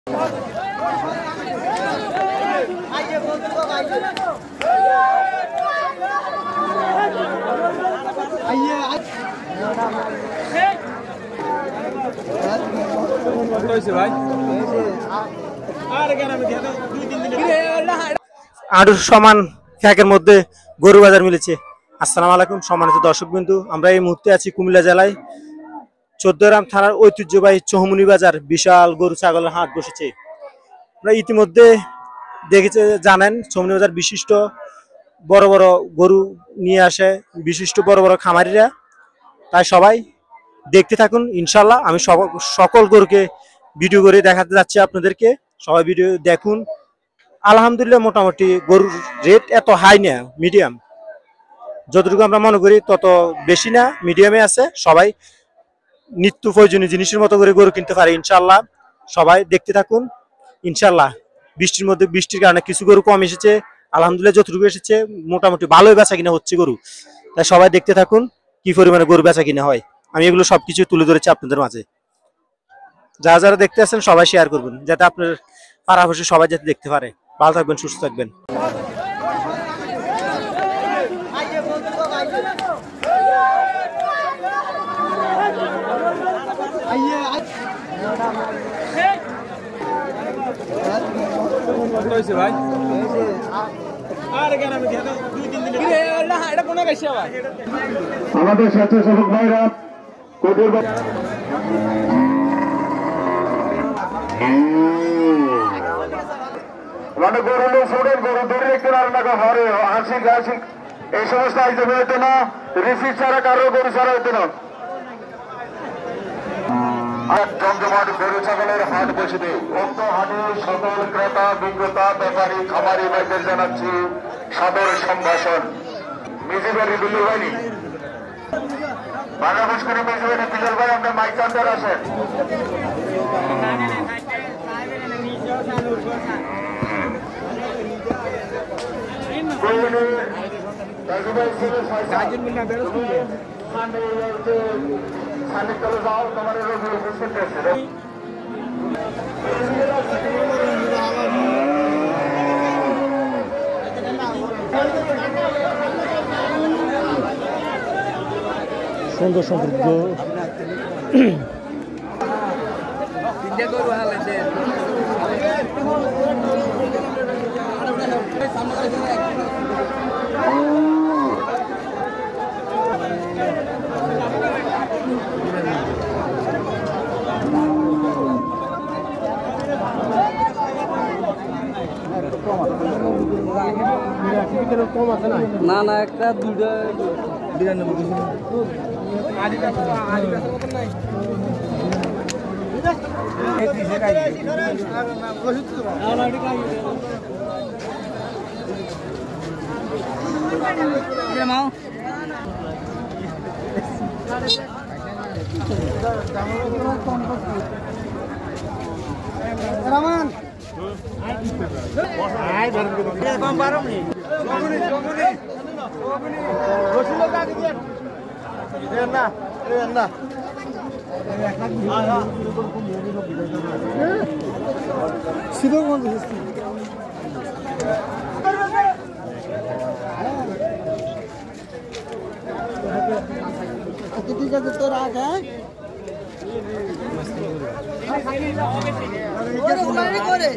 আড়ু সমান ফ্যাকের মধ্যে গরু বাজার মিলেছে। আসসালামু আলাইকুম সম্মানিত দর্শকবৃন্দু, আমরা এই মুহূর্তে আছি কুমিল্লা জেলায় চৌদ্দগ্রাম থানার ঐতিহ্যবাহী চৌমুনি বাজার। বিশাল গরু ছাগলের হাট বসেছে। আমরা ইতিমধ্যে দেখেছে জানেন চৌমুনি বাজার বিশিষ্ট বড় বড় গরু নিয়ে আসে বিশিষ্ট বড় বড় খামারিরা। তাই সবাই দেখতে থাকুন ইনশাল্লাহ। আমি সকল গরুকে ভিডিও করে দেখাতে যাচ্ছি আপনাদেরকে, সবাই ভিডিও দেখুন। আলহামদুলিল্লাহ মোটামুটি গরুর রেট এত হাই না, মিডিয়াম, যতটুকু আমরা মনে করি তত বেশি না, মিডিয়ামে আছে। সবাই নিত্য প্রয়োজনীয় জিনিসের মতো করে গরু কিনতে পারে ইনশাল্লাহ। সবাই দেখতে থাকুন ইনশাল্লাহ। বৃষ্টির কারণে কিছু গরু কম এসেছে, আলহামদুলিল্লাহ যতটুকু এসেছে মোটামুটি ভালোই বেচা কিনা হচ্ছে গরু। তাই সবাই দেখতে থাকুন কি পরিমাণে গরু বেচা কিনা হয়। আমি এগুলো সবকিছু তুলে ধরেছি আপনাদের মাঝে। যারা যারা দেখতে আসছেন সবাই শেয়ার করবেন, যাতে আপনার পাড়াপাশি সবাই যাতে দেখতে পারে। ভালো থাকবেন, সুস্থ থাকবেন। আমাদের স্বেচ্ছাসেবক ভাইরা কোটির মানে গরু ছোটের গরু ধরে রেখে রান্না হরে আশিক আশিক এই সমস্ত আইটেম হইতো না। রিসিট ছাড়া কারো গরু ছাড়া হইতো না। জমজমাট গরু ছাগলের হাট বসবে। উক্ত হাটে সকল ক্রেতা বিক্রেতা ব্যাপারী খামারি ভাইদের জানাচ্ছি সাদর সম্ভাষণ। মিজিবাড়ি বিল্লু ভাই বাংলাদেশ করে মিজিবাড়ি বিল্লু ভাই আমরা মাইক আন্ডার আসেন। যাও তোমার সুন্দর সমৃদ্ধ না না একটা দুইটা 99 mau Raman Hai bareng bareng nih. Rosilo kaki dia. Rendah. Sidong mau sih. Kita jadi torak kan? Kore.